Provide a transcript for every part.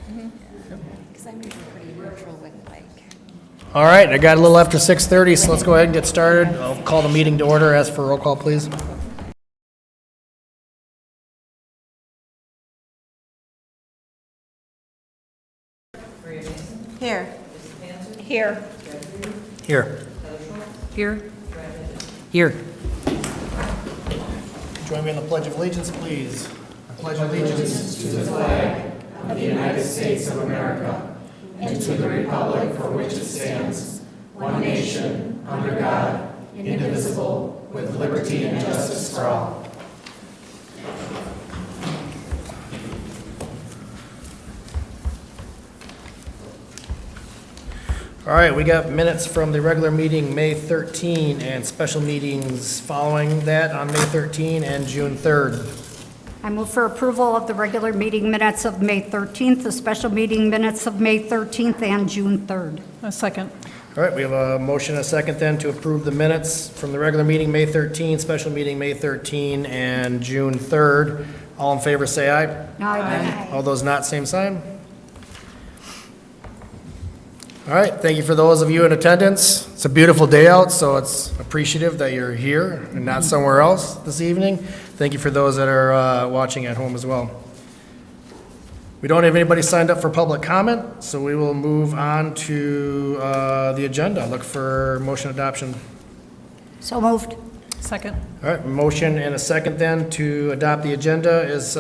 Because I'm usually pretty neutral with like. All right, I got a little after 6:30, so let's go ahead and get started. I'll call the meeting to order. Ask for a roll call, please. Here. Here. Here. Here. Here. Join me in the Pledge of Allegiance, please. I pledge allegiance to the flag of the United States of America and to the republic for which it stands, one nation, under God, indivisible, with liberty and justice for all. All right, we got minutes from the regular meeting, May 13, and special meetings following that on May 13 and June 3rd. I move for approval of the regular meeting minutes of May 13th, the special meeting minutes of May 13th and June 3rd. A second. All right, we have a motion and a second then to approve the minutes from the regular meeting, May 13, special meeting, May 13, and June 3rd. All in favor, say aye. Aye. All those not, same sign. All right, thank you for those of you in attendance. It's a beautiful day out, so it's appreciative that you're here and not somewhere else this evening. Thank you for those that are watching at home as well. We don't have anybody signed up for public comment, so we will move on to the agenda. Look for motion adoption. So moved. Second. All right, motion and a second then to adopt the agenda is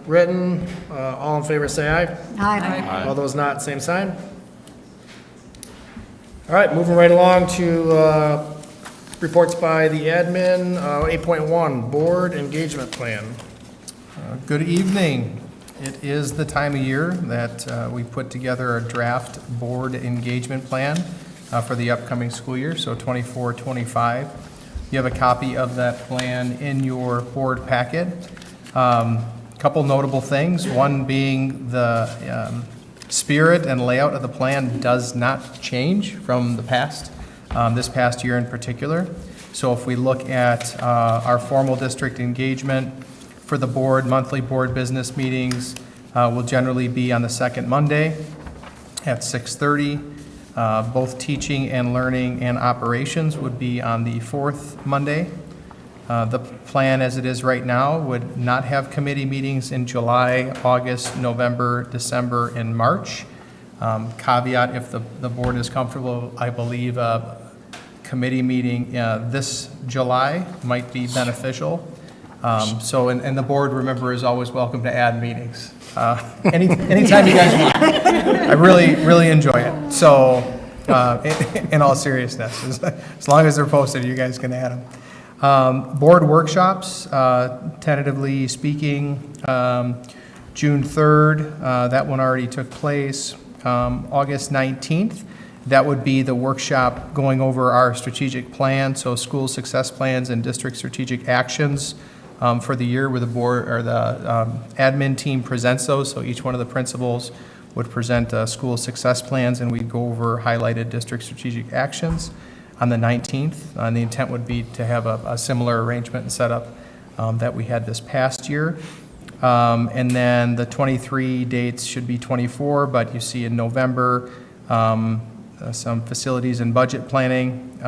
written. All in favor, say aye. Aye. All those not, same sign. All right, moving right along to reports by the admin. 8.1, Board Engagement Plan. Good evening. It is the time of year that we put together a draft board engagement plan for the upcoming school year, so 24-25. You have a copy of that plan in your board packet. Couple notable things, one being the spirit and layout of the plan does not change from the past, this past year in particular. So if we look at our formal district engagement for the board, monthly board business meetings will generally be on the second Monday at 6:30. Both teaching and learning and operations would be on the fourth Monday. The plan as it is right now would not have committee meetings in July, August, November, December, and March. Caveat, if the board is comfortable, I believe a committee meeting this July might be beneficial. And the board, remember, is always welcome to add meetings. Anytime you guys want. I really enjoy it. So, in all seriousness, as long as they're posted, you guys can add them. Board workshops, tentatively speaking, June 3rd, that one already took place. August 19th, that would be the workshop going over our strategic plan, so school success plans and district strategic actions for the year, where the board or the admin team presents those. So each one of the principals would present school success plans, and we'd go over highlighted district strategic actions on the 19th. And the intent would be to have a similar arrangement and setup that we had this past year. And then the 23 dates should be 24, but you see in November some facilities and budget planning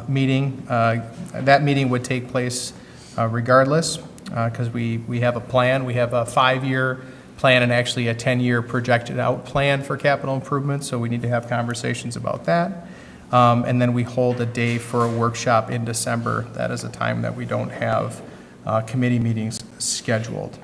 meeting. That meeting would take place regardless because we have a plan. We have a 5-year plan and actually a 10-year projected out plan for capital improvements, so we need to have conversations about that. And then we hold a day for a workshop in December. That is a time that we don't have committee meetings scheduled.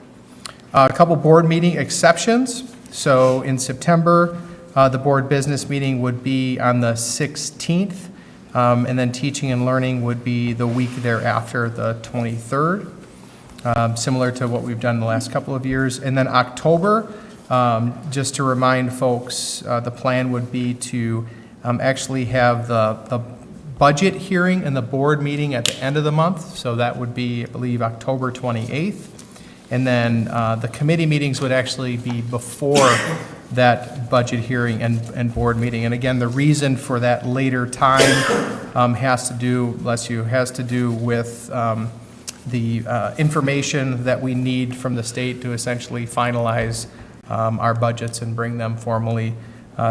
A couple board meeting exceptions. So in September, the board business meeting would be on the 16th, and then teaching and learning would be the week thereafter, the 23rd, similar to what we've done the last couple of years. And then October, just to remind folks, the plan would be to actually have the budget hearing and the board meeting at the end of the month. So that would be, I believe, October 28th. And then the committee meetings would actually be before that budget hearing and board meeting. And again, the reason for that later time has to do with the information that we need from the state to essentially finalize our budgets and bring them formally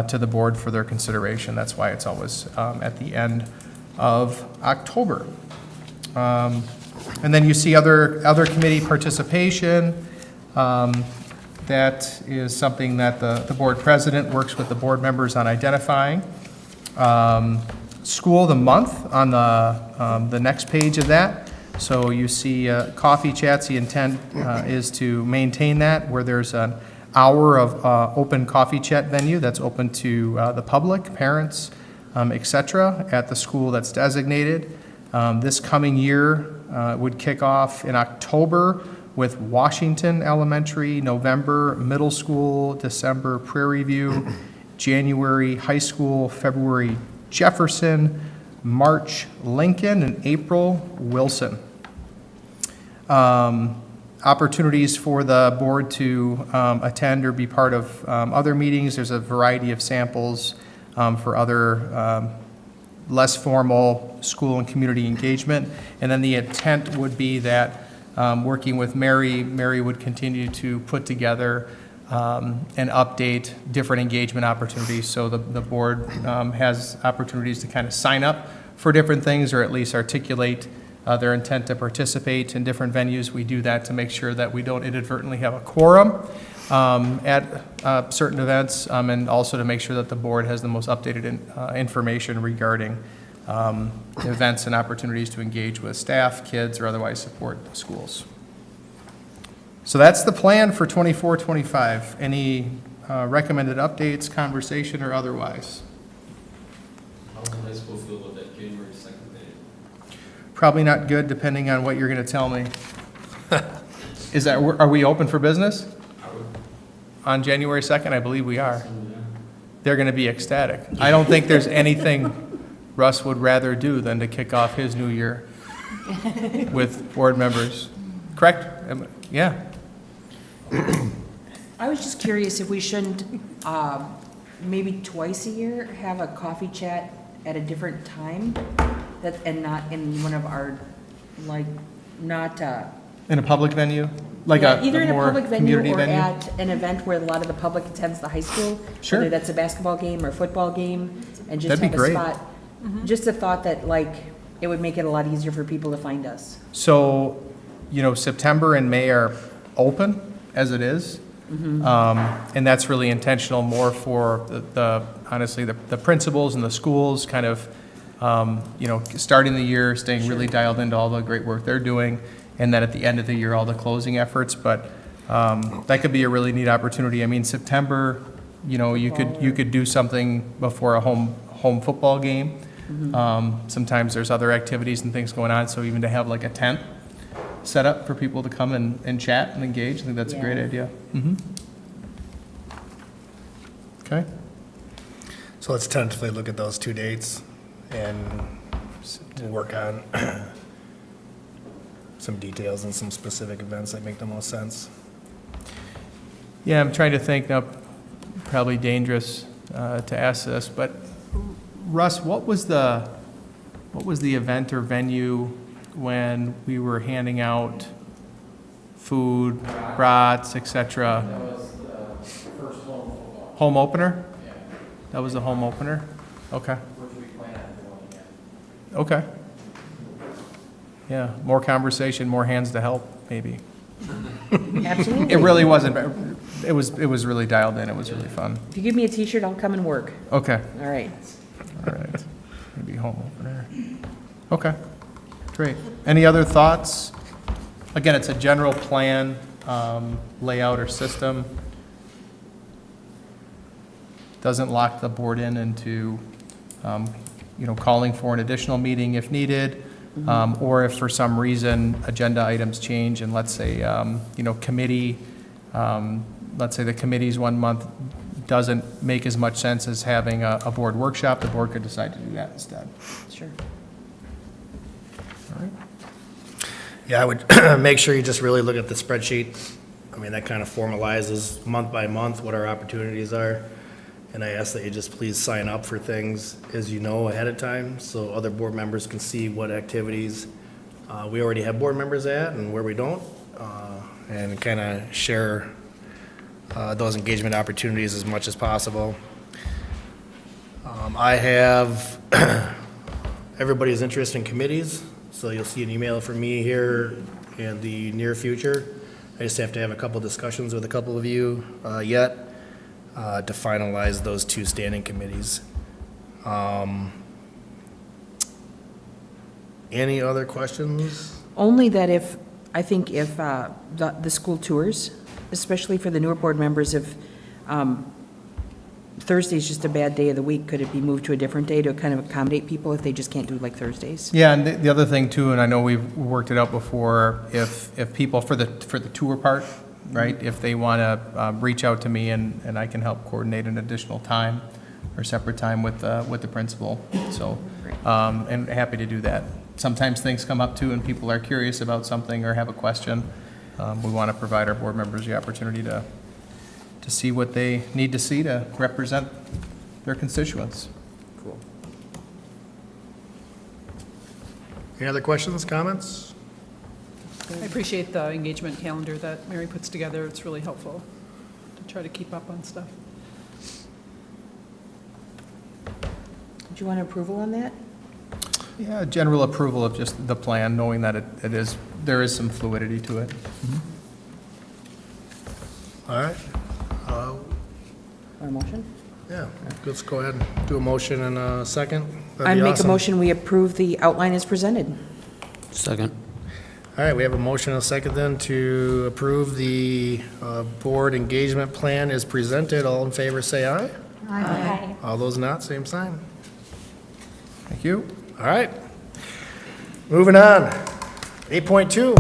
to the board for their consideration. That's why it's always at the end of October. And then you see other committee participation. That is something that the board president works with the board members on identifying. School of the month on the next page of that. So you see coffee chats, the intent is to maintain that, where there's an hour of open coffee chat venue that's open to the public, parents, et cetera, at the school that's designated. This coming year would kick off in October with Washington Elementary, November Middle School, December Prairie View, January High School, February Jefferson, March Lincoln, and April Wilson. Opportunities for the board to attend or be part of other meetings. There's a variety of samples for other less formal school and community engagement. And then the intent would be that working with Mary would continue to put together and update different engagement opportunities. So the board has opportunities to kind of sign up for different things, or at least articulate their intent to participate in different venues. We do that to make sure that we don't inadvertently have a quorum at certain events, and also to make sure that the board has the most updated information regarding events and opportunities to engage with staff, kids, or otherwise support the schools. So that's the plan for 24-25. Any recommended updates, conversation, or otherwise? How will high school feel about that January 2nd date? Probably not good, depending on what you're going to tell me. Are we open for business? On January 2nd, I believe we are. They're going to be ecstatic. I don't think there's anything Russ would rather do than to kick off his new year with board members. Correct? Yeah. I was just curious if we shouldn't, maybe twice a year, have a coffee chat at a different time, and not in one of our, like, not, In a public venue? Like yeah, a either in a more public venue community or venue? at an event where a lot of the public attends the high school. Sure. Whether that's a basketball game or football game, and just That'd be have a great. spot. Just a thought that, like, it would make it a lot easier for people to find us. So, September and May are open as it is. And that's really intentional more for honestly, the principals and the schools kind of, starting the year, staying really dialed into all the great work they're doing. And then at the end of the year, all the closing efforts. But that could be a really neat opportunity. I mean, September, you could do something before a home football game. Sometimes there's other activities and things going on, so even to have like a tent set up for people to come and chat and engage, I think that's a great idea. Okay. So let's tentatively look at those two dates and work on some details and some specific events that make the most sense. Yeah, I'm trying to think now, probably dangerous to ask this, but Russ, what was the event or venue when we were handing out food, brats, et cetera? That was the first home football. Home opener? Yeah, That was the home opener? Okay, which we plan on doing again. okay. Yeah, more conversation, more hands to help, maybe. Absolutely. It really wasn't, it was really dialed in, it was really fun. If you give me a t-shirt, I'll come and work. Okay, All right. all right. Maybe home opener. Okay, great. Any other thoughts? Again, it's a general plan, layout or system. Doesn't lock the board into, calling for an additional meeting if needed, or if for some reason agenda items change and let's say, committee, let's say the committee's 1 month doesn't make as much sense as having a board workshop, the board could decide to do that instead. Sure. All right. Yeah, I would make sure you just really look at the spreadsheet. I mean, that kind of formalizes month by month what our opportunities are. And I ask that you just please sign up for things as you know ahead of time, so other board members can see what activities we already have board members at and where we don't, and kind of share those engagement opportunities as much as possible. I have everybody's interest in committees, so you'll see an email from me here in the near future. I just have to have a couple discussions with a couple of you yet to finalize those 2 standing committees. Any other questions? Only that if, I think if the school tours, especially for the newer board members, if Thursday's just a bad day of the week, could it be moved to a different day to kind of accommodate people if they just can't do like Thursdays? Yeah, and the other thing too, and I know we've worked it out before, if people, for the tour part, right, if they want to reach out to me and I can help coordinate an additional time or separate time with the principal, so, and happy to do that. Sometimes things come up too and people are curious about something or have a question. We want to provide our board members the opportunity to see what they need to see to represent their constituents. Cool. Any other questions, comments? I appreciate the engagement calendar that Mary puts together. It's really helpful to try to keep up on stuff. Do you want approval on that? Yeah, general approval of just the plan, knowing that there is some fluidity to it. All right. Want a motion? Yeah, let's go ahead and do a motion in a second. That'd I be make awesome. a motion, we approve the outline as presented. Second. All right, we have a motion and a second then to approve the board engagement plan as presented. All in favor, say aye. Aye. All those not, same sign. Thank you. All right. Moving on. 8.2.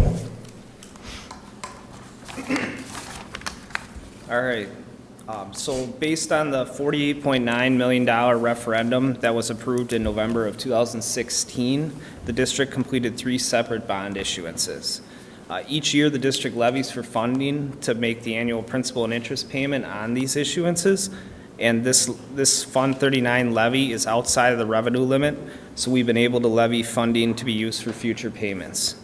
All right. So based on the $48.9 million referendum that was approved in November of 2016, the district completed 3 separate bond issuances. Each year, the district levies for funding to make the annual principal and interest payment on these issuances. And this Fund 39 levy is outside of the revenue limit, so we've been able to levy funding to be used for future payments.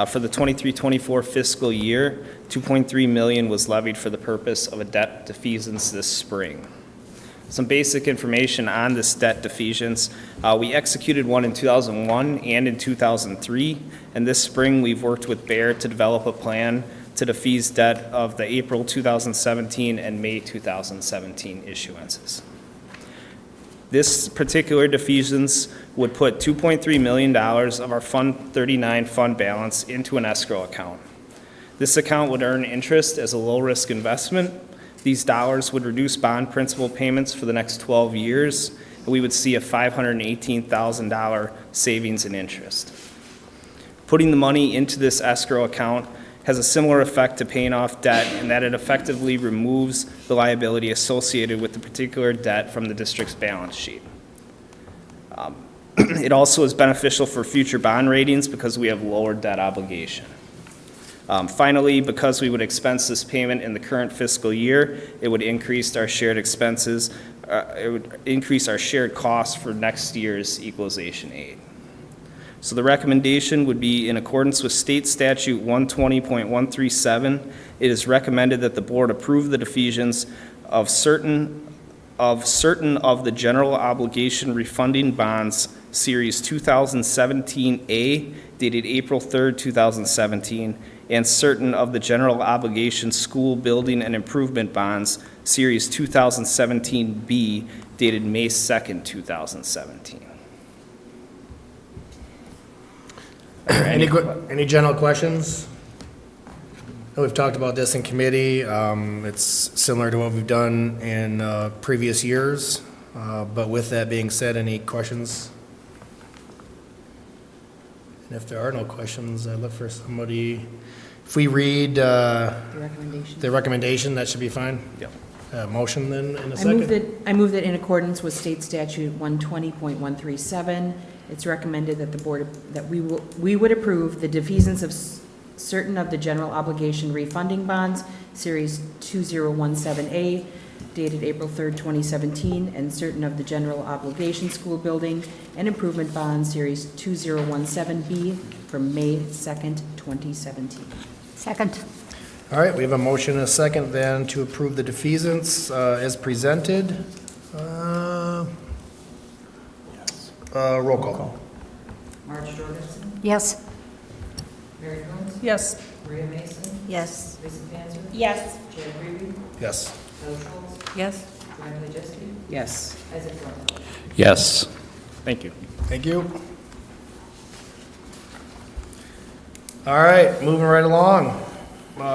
For the 23-24 fiscal year, $2.3 million was levied for the purpose of a debt defeasance this spring. Some basic information on this debt defeasance. We executed one in 2001 and in 2003, and this spring we've worked with Bear to develop a plan to defease debt of the April 2017 and May 2017 issuances. This particular defeasance would put $2.3 million of our Fund 39 fund balance into an escrow account. This account would earn interest as a low-risk investment. These dollars would reduce bond principal payments for the next 12 years, and we would see a $518,000 savings in interest. Putting the money into this escrow account has a similar effect to paying off debt in that it effectively removes the liability associated with the particular debt from the district's balance sheet. It also is beneficial for future bond ratings because we have lower debt obligation. Finally, because we would expense this payment in the current fiscal year, it would increase our shared expenses, it would increase our shared costs for next year's equalization aid. So the recommendation would be in accordance with State Statute 120.137. It is recommended that the board approve the defeasance of certain of the general obligation refunding bonds, Series 2017A, dated April 3rd, 2017, and certain of the general obligation school building and improvement bonds, Series 2017B, dated May 2nd, 2017. Any general questions? We've talked about this in committee. It's similar to what we've done in previous years. But with that being said, any questions? And if there are no questions, I look for somebody. If we read The recommendation. the recommendation, that should be fine? Yep. Motion then in a I move second? that in accordance with State Statute 120.137, it's recommended that the board, that we would approve the defeasance of certain of the general obligation refunding bonds, Series 2017A, dated April 3rd, 2017, and certain of the general obligation school building and improvement bonds, Series 2017B, from May 2nd, 2017. Second. All right, we have a motion and a second then to approve the defeasance as presented. Roll call. Marge Jorgensen, Yes. Mary Coons, Yes. Maria Mason, Yes. Lisa Panzer, Yes. Chad Reed, Yes. Heather Schultz, Yes. Brian Majeski, Yes. Isaac Norton. Yes. Thank you. Thank you. All right, moving right along.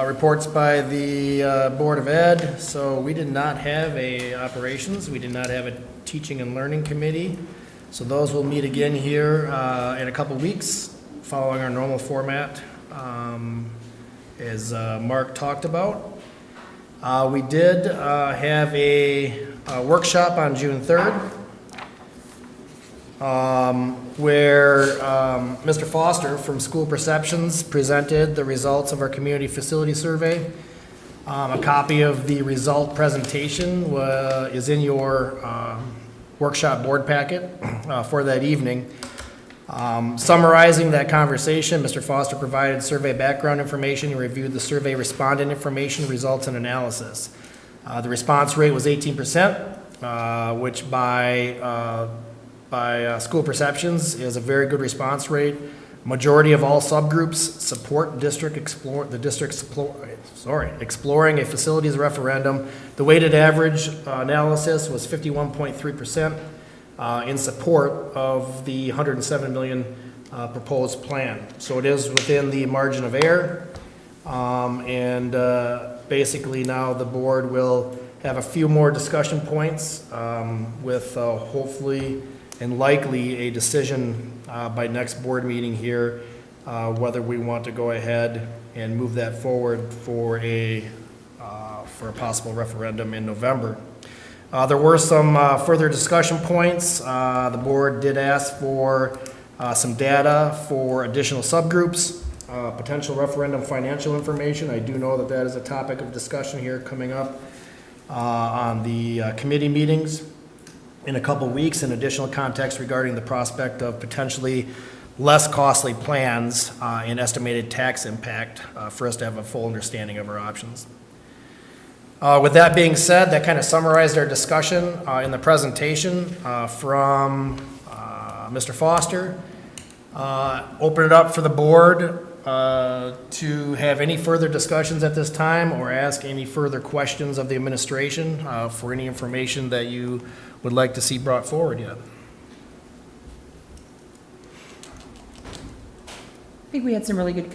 Reports by the Board of Ed. So we did not have a operations, we did not have a teaching and learning committee. So those will meet again here in a couple weeks, following our normal format, as Mark talked about. We did have a workshop on June 3rd, where Mr. Foster from School Perceptions presented the results of our community facility survey. A copy of the result presentation is in your workshop board packet for that evening. Summarizing that conversation, Mr. Foster provided survey background information and reviewed the survey respondent information, results, and analysis. The response rate was 18%, which by School Perceptions is a very good response rate. Majority of all subgroups support exploring a facilities referendum. The weighted average analysis was 51.3% in support of the $107 million proposed plan. So it is within the margin of error. Basically now the board will have a few more discussion points with hopefully and likely a decision by next board meeting here, whether we want to go ahead and move that forward for a possible referendum in November. There were some further discussion points. The board did ask for some data for additional subgroups, potential referendum financial information. I do know that that is a topic of discussion here coming up on the committee meetings in a couple weeks, and additional context regarding the prospect of potentially less costly plans and estimated tax impact for us to have a full understanding of our options. With that being said, that kind of summarized our discussion in the presentation from Mr. Foster. Open it up for the board to have any further discussions at this time or ask any further questions of the administration for any information that you would like to see brought forward yet. I think we had some really good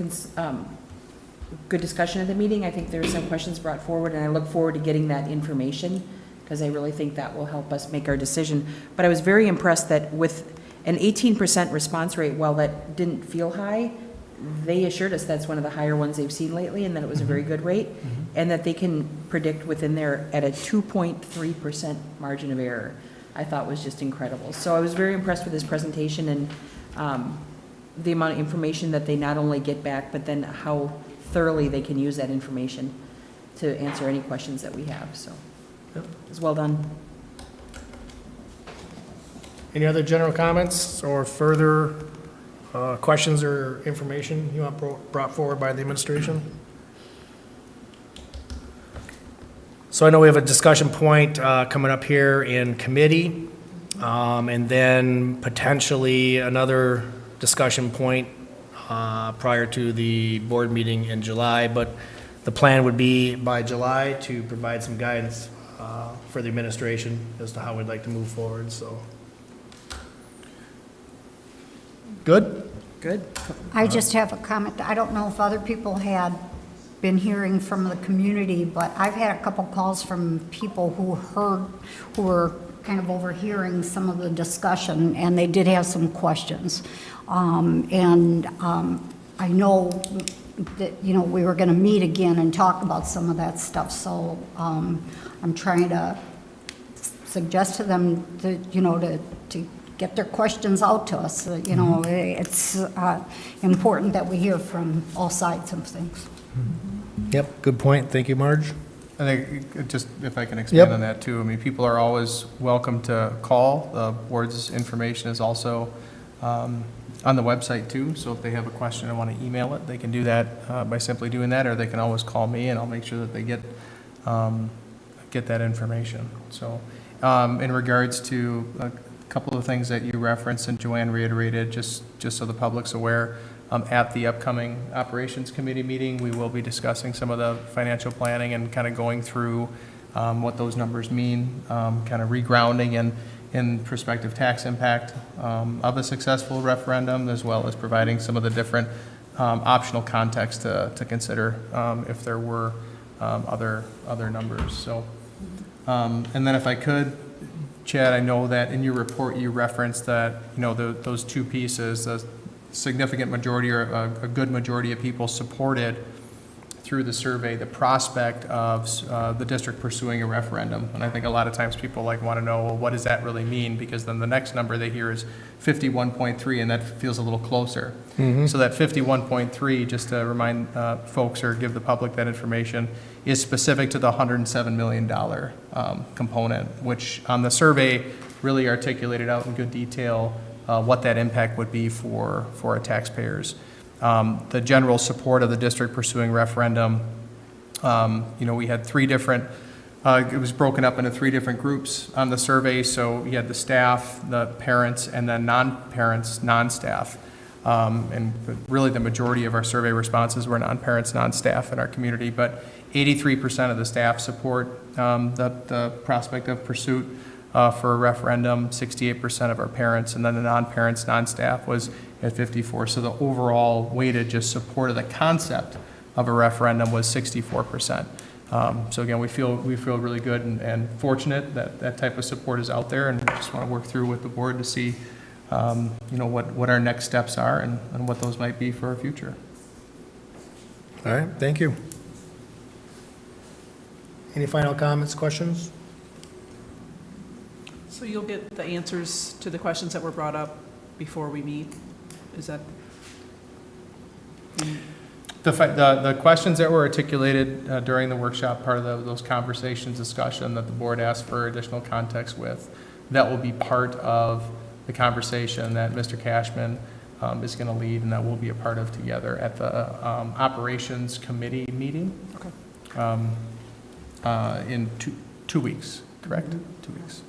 good discussion at the meeting. I think there were some questions brought forward, and I look forward to getting that information, because I really think that will help us make our decision. But I was very impressed that with an 18% response rate, while that didn't feel high, they assured us that's one of the higher ones they've seen lately, and that it was a very good rate, and that they can predict within there at a 2.3% margin of error. I thought was just incredible. So I was very impressed with this presentation and the amount of information that they not only get back, but then how thoroughly they can use that information to answer any questions that we have. So it was well done. Any other general comments or further questions or information you want brought forward by the administration? So I know we have a discussion point coming up here in committee, and then potentially another discussion point prior to the board meeting in July, but the plan would be by July to provide some guidance for the administration as to how we'd like to move forward, so. Good? Good. I just have a comment. I don't know if other people had been hearing from the community, but I've had a couple calls from people who were kind of overhearing some of the discussion, and they did have some questions. I know that, we were going to meet again and talk about some of that stuff, so I'm trying to suggest to them to get their questions out to us. It's important that we hear from all sides of things. Yep, good point. Thank you, Marge. I think, just if I can Yep. expand on that too, I mean, people are always welcome to call. The board's information is also on the website too, so if they have a question and want to email it, they can do that by simply doing that, or they can always call me and I'll make sure that they get that information. So in regards to a couple of things that you referenced and Joanne reiterated, just so the public's aware, at the upcoming Operations Committee meeting, we will be discussing some of the financial planning and kind of going through what those numbers mean, kind of regrounding and in prospective tax impact of a successful referendum, as well as providing some of the different optional context to consider if there were other numbers. So, and then if I could, Chad, I know that in your report you referenced that, you know, those two pieces, the significant majority or a good majority of people supported through the survey the prospect of the district pursuing a referendum. And I think a lot of times people want to know, well, what does that really mean? Because then the next number they hear is 51.3, and that feels a little closer. So that 51.3, just to remind folks or give the public that information, is specific to the $107 million component, which on the survey really articulated out in good detail what that impact would be for our taxpayers. The general support of the district pursuing referendum, you know, we had three different, it was broken up into three different groups on the survey. So you had the staff, the parents, and then non-parents, non-staff. And really the majority of our survey responses were non-parents, non-staff in our community, but 83% of the staff support the prospect of pursuit for a referendum, 68% of our parents, and then the non-parents, non-staff was at 54. So the overall weighted just support of the concept of a referendum was 64%. So again, we feel really good and fortunate that that type of support is out there, and we just want to work through with the board to see you know, what our next steps are and what those might be for our future. All right, thank you. Any final comments, questions? So you'll get the answers to the questions that were brought up before we meet? Is that? The questions that were articulated during the workshop, part of those conversations, discussion that the board asked for additional context with, that will be part of the conversation that Mr. Cashman is going to lead, and that we'll be a part of together at the Operations Committee meeting. Okay. In two weeks, correct? 2 weeks.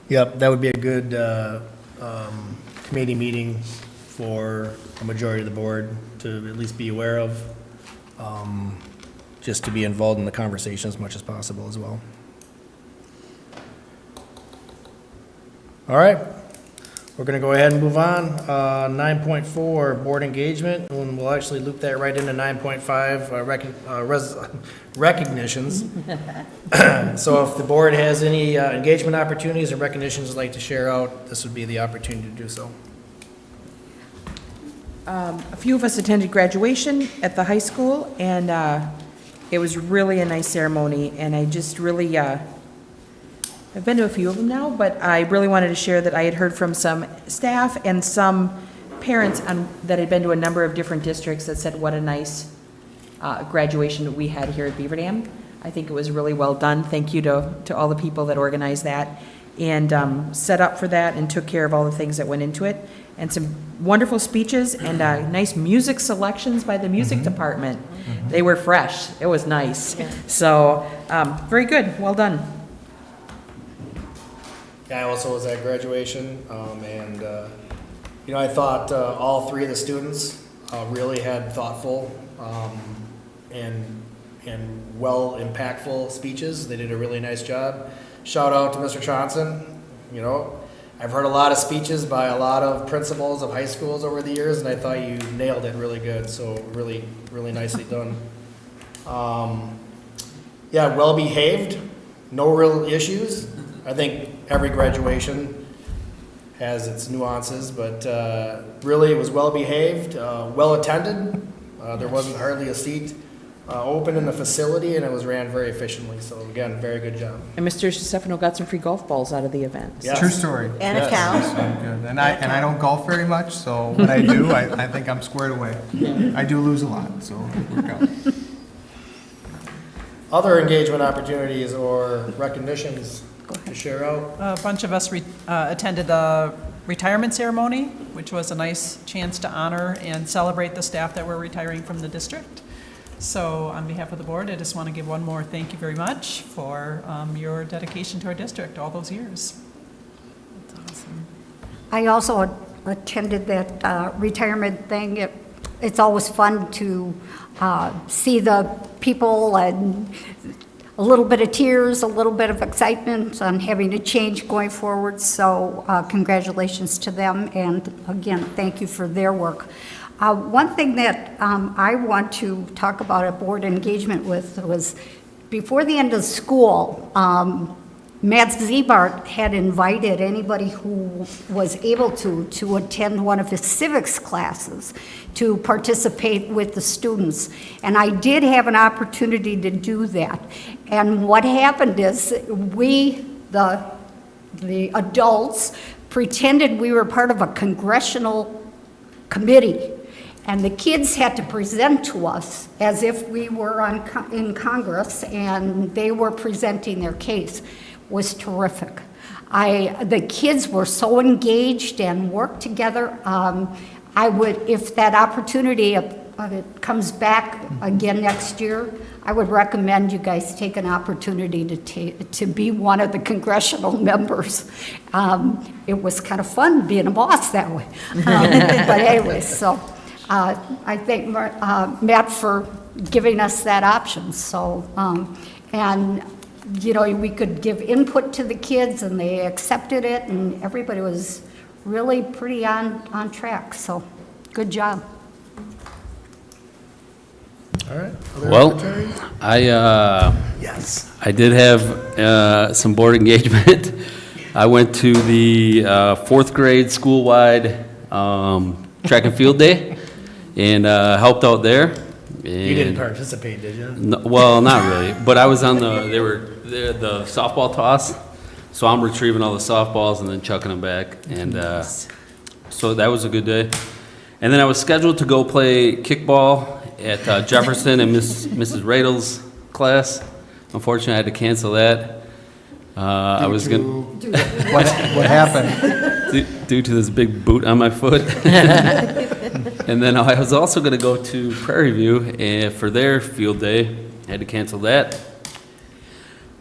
Yep, that would be a good committee meeting for a majority of the board to at least be aware of, just to be involved in the conversation as much as possible as well. All right, we're going to go ahead and move on. 9.4, board engagement, and we'll actually loop that right into 9.5, recognitions. So if the board has any engagement opportunities or recognitions they'd like to share out, this would be the opportunity to do so. A few of us attended graduation at the high school, and it was really a nice ceremony, and I just really, I've been to a few of them now, but I really wanted to share that I had heard from some staff and some parents that had been to a number of different districts that said what a nice graduation that we had here at Beaver Dam. I think it was really well done. Thank you to all the people that organized that and set up for that and took care of all the things that went into it. And some wonderful speeches and nice music selections by the music department. They were fresh. It was nice. So very good. Well done. Yeah, I also was at graduation, and you know, I thought all three of the students really had thoughtful and well impactful speeches. They did a really nice job. Shout out to Mr. Johnson. You know, I've heard a lot of speeches by a lot of principals of high schools over the years, and I thought you nailed it really good. So really, really nicely done. Yeah, well behaved, no real issues. I think every graduation has its nuances, but really it was well behaved, well attended. There wasn't hardly a seat open in the facility, and it was ran very efficiently. So again, very good job. And Mr. Stefano got some free golf balls out of the event. Yes. True story. And a cow. So good. And I don't golf very much, so when I do, I think I'm squared away. I do lose a lot, so it'll work out. Other engagement opportunities or recognitions to share out? A bunch of us attended the retirement ceremony, which was a nice chance to honor and celebrate the staff that were retiring from the district. So on behalf of the board, I just want to give one more thank you very much for your dedication to our district all those years. That's awesome. I also attended that retirement thing. It's always fun to see the people, and a little bit of tears, a little bit of excitement on having a change going forward. So congratulations to them, and again, thank you for their work. One thing that I want to talk about at board engagement with was before the end of school, Matt Zebart had invited anybody who was able to attend one of his civics classes to participate with the students. And I did have an opportunity to do that. And what happened is we, the adults, pretended we were part of a congressional committee. And the kids had to present to us as if we were in Congress and they were presenting their case. It was terrific. The kids were so engaged and worked together. I would, if that opportunity comes back again next year, I would recommend you guys take an opportunity to be one of the congressional members. It was kind of fun being a boss that way. But anyway, so. I thank Matt for giving us that option. So, and you know, we could give input to the kids, and they accepted it, and everybody was really pretty on track. So, good job. All right. Well, Yes. I did have some board engagement. I went to the fourth grade school-wide track and field day and helped out there. You didn't participate, did you? No, well, not really, but I was on the softball toss, so I'm retrieving all the softballs and then chucking them back, and so that was a good day. And then I was scheduled to go play kickball at Jefferson and Mrs. Radle's class. Unfortunately, I had to cancel that. I was going What happened? due to this big boot on my foot. And then I was also going to go to Prairie View for their field day. I had to cancel that.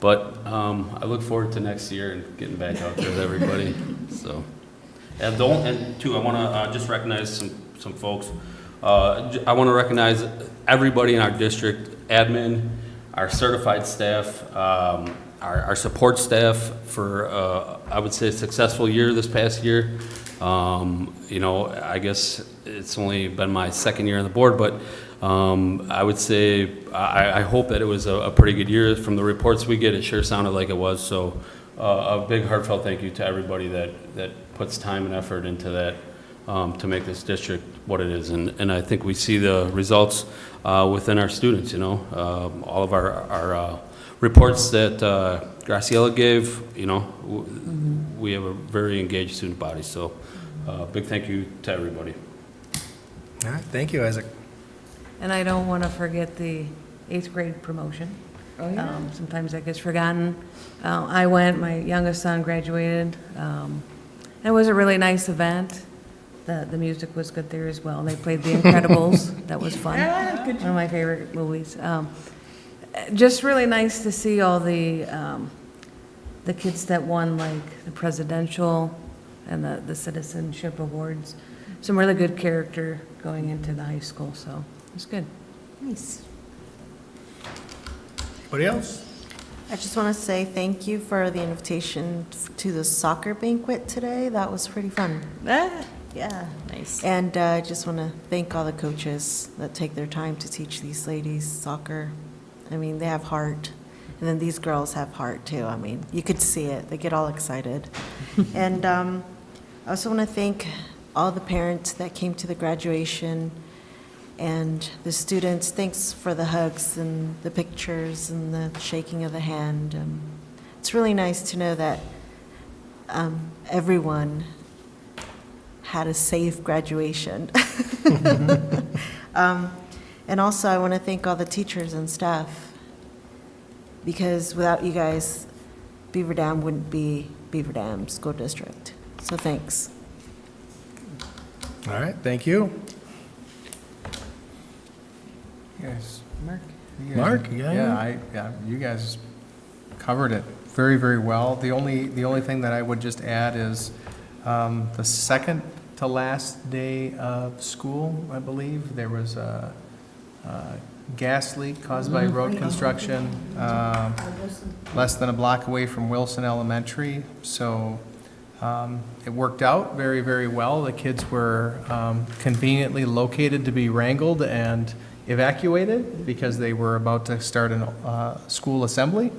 But I look forward to next year and getting back out there with everybody. So, and I want to just recognize some folks. I want to recognize everybody in our district, admin, our certified staff, our support staff for, I would say, a successful year this past year. You know, I guess it's only been my second year on the board, but I would say I hope that it was a pretty good year. From the reports we get, it sure sounded like it was. So a big heartfelt thank you to everybody that puts time and effort into that to make this district what it is. And I think we see the results within our students, you know. All of our reports that Graciela gave, you know, we have a very engaged student body. So big thank you to everybody. All right. Thank you, Isaac. And I don't want to forget the 8th grade promotion. Oh, yeah. Sometimes that gets forgotten. I went, my youngest son graduated. It was a really nice event. The music was good there as well. And they played The Incredibles. That was fun. One of my favorite movies. Just really nice to see all the kids that won, like the presidential and the citizenship awards. Some really good character going into the high school, so it was good. Nice. Anybody else? I just want to say thank you for the invitation to the soccer banquet today. That was pretty fun. Yeah. Nice. And I just want to thank all the coaches that take their time to teach these ladies soccer. I mean, they have heart. And then these girls have heart, too. I mean, you could see it. They get all excited. And I also want to thank all the parents that came to the graduation and the students. Thanks for the hugs and the pictures and the shaking of the hand. It's really nice to know that everyone had a safe graduation. And also, I want to thank all the teachers and staff, because without you guys, Beaver Dam wouldn't be Beaver Dam School District. So thanks. All right, thank you. Yes. Mark? Mark, you got Yeah, you guys covered it very, very well. The only thing that I would just add is the second to last day of school, I believe, there was a gas leak caused by road construction, less than a block away from Wilson Elementary. So it worked out very, very well. The kids were conveniently located to be wrangled and evacuated because they were about to start a school assembly.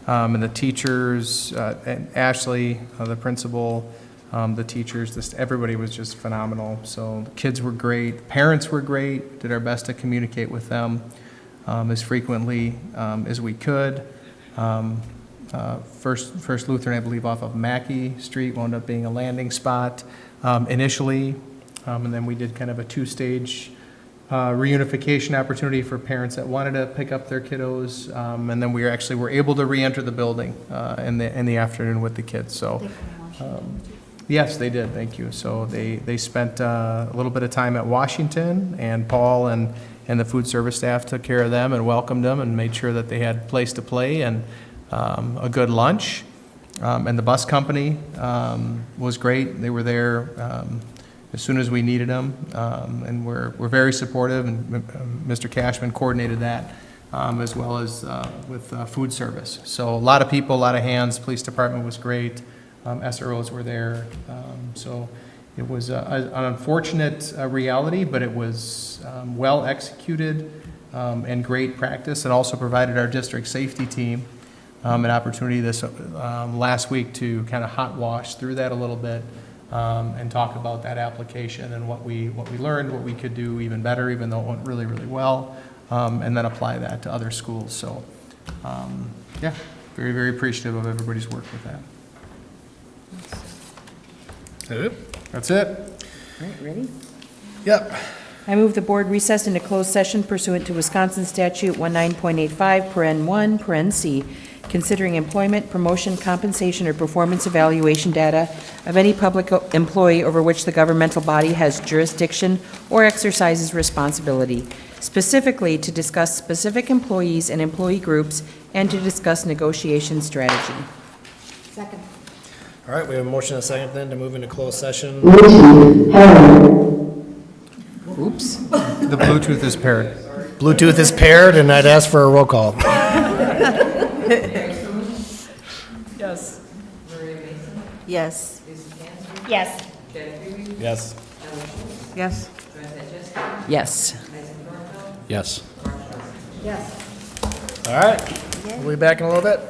And the teachers, and Ashley, the principal, the teachers, just everybody was just phenomenal. So the kids were great, parents were great, did our best to communicate with them as frequently as we could. First Lutheran, I believe, off of Mackey Street wound up being a landing spot initially, and then we did kind of a two-stage reunification opportunity for parents that wanted to pick up their kiddos, and then we were able to re-enter the building in the afternoon with the kids. So, yes, they did. Thank you. So they spent a little bit of time at Washington, and Paul and the food service staff took care of them and welcomed them and made sure that they had a place to play and a good lunch. And the bus company was great. They were there as soon as we needed them, and we're very supportive, and Mr. Cashman coordinated that, as well as with food service. So a lot of people, a lot of hands. Police department was great. SROs were there. So it was an unfortunate reality, but it was well executed and great practice, and also provided our district safety team an opportunity this last week to kind of hot wash through that a little bit. And talk about that application and what we learned, what we could do even better, even though it went really, really well, and then apply that to other schools. So, yeah, very, very appreciative of everybody's work with that. That's it. All right, ready? Yep. I move the board recess into closed session pursuant to Wisconsin Statute 19.85, paren 1, paren C, considering employment, promotion, compensation, or performance evaluation data of any public employee over which the governmental body has jurisdiction or exercises responsibility, specifically to discuss specific employees and employee groups and to discuss negotiation strategy. Second. All right, we have a motion and a second then to move into closed session. Oops. The Bluetooth is paired. Bluetooth is paired, and I'd ask for a roll call. Yes. Maria Mason, Yes. Lisa Cancer, Yes. Jack Huey, Yes. Ellen Schultz, Yes. Joanne Jessica, Yes. Isaac Norfeld, Yes. Mark Schultz. Yes. All right, we'll be back in a little bit.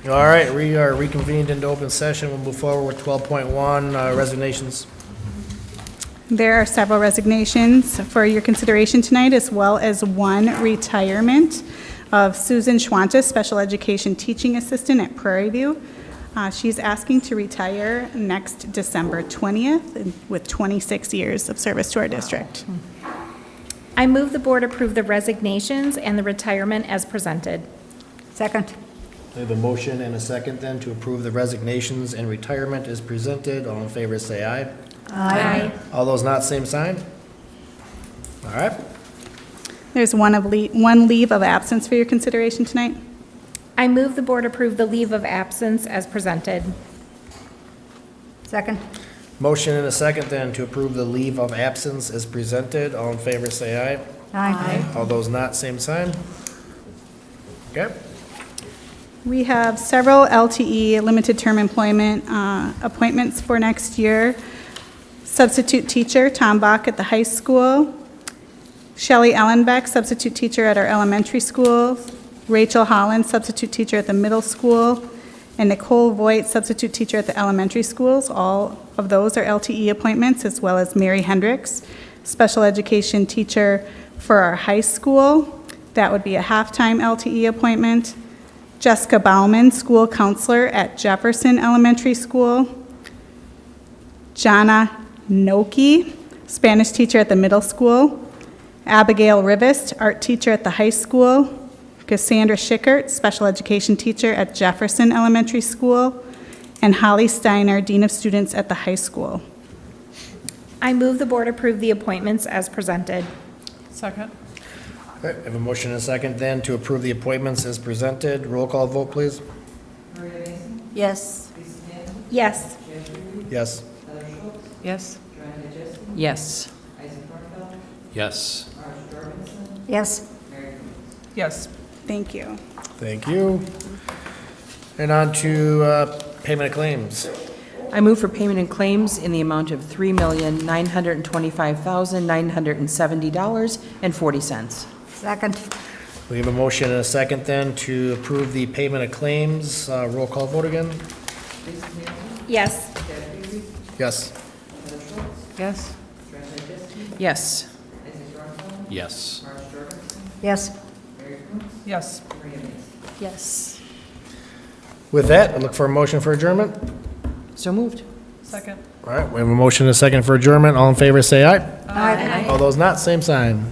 All right, we are reconvened into open session. We'll move forward with 12.1 resignations. There are several resignations for your consideration tonight, as well as one retirement of Susan Schwanta, Special Education Teaching Assistant at Prairie View. She's asking to retire next December 20th with 26 years of service to our district. I move the board approve the resignations and the retirement as presented. Second. We have a motion and a second then to approve the resignations and retirement as presented. All in favor, say aye. Aye. All those not, same sign. All right. There's one leave of absence for your consideration tonight. I move the board approve the leave of absence as presented. Second. Motion and a second then to approve the leave of absence as presented. All in favor, say aye. Aye. All those not, same sign. Okay. We have several LTE, limited term employment appointments for next year. Substitute teacher, Tom Bach at the high school. Shelley Ellenbeck, substitute teacher at our elementary school. Rachel Holland, substitute teacher at the middle school. And Nicole Voigt, substitute teacher at the elementary schools. All of those are LTE appointments, as well as Mary Hendricks, special education teacher for our high school. That would be a half-time LTE appointment. Jessica Bauman, school counselor at Jefferson Elementary School. Jana Noki, Spanish teacher at the middle school. Abigail Rivest, art teacher at the high school. Cassandra Schickert, special education teacher at Jefferson Elementary School. And Holly Steiner, dean of students at the high school. I move the board approve the appointments as presented. Second. Okay, I have a motion and a second then to approve the appointments as presented. Roll call vote, please. Maria Mason, Yes. Lisa Manifold, Yes. Jeff Ruby, Yes. Heather Schultz, Yes. Joanna Jetson, Yes. Isaac Norfeld, Yes. Marge Jorgensen, Yes. Mary Coombs. Yes. Thank you. Thank you. And on to payment of claims. I move for payment and claims in the amount of $3,925,970.40. Second. We have a motion and a second then to approve the payment of claims. Roll call vote again. Lisa Manifold, Yes. Jeff Ruby, Yes. Heather Schultz, Yes. Joanna Jetson, Yes. Isaac Norfeld, Yes. Marge Jorgensen, Yes. Mary Coombs, Yes. Maria Mason. Yes. With that, I look for a motion for adjournment. So moved. Second. All right, we have a motion and a second for adjournment. All in favor, say aye. Aye. All those not, same sign.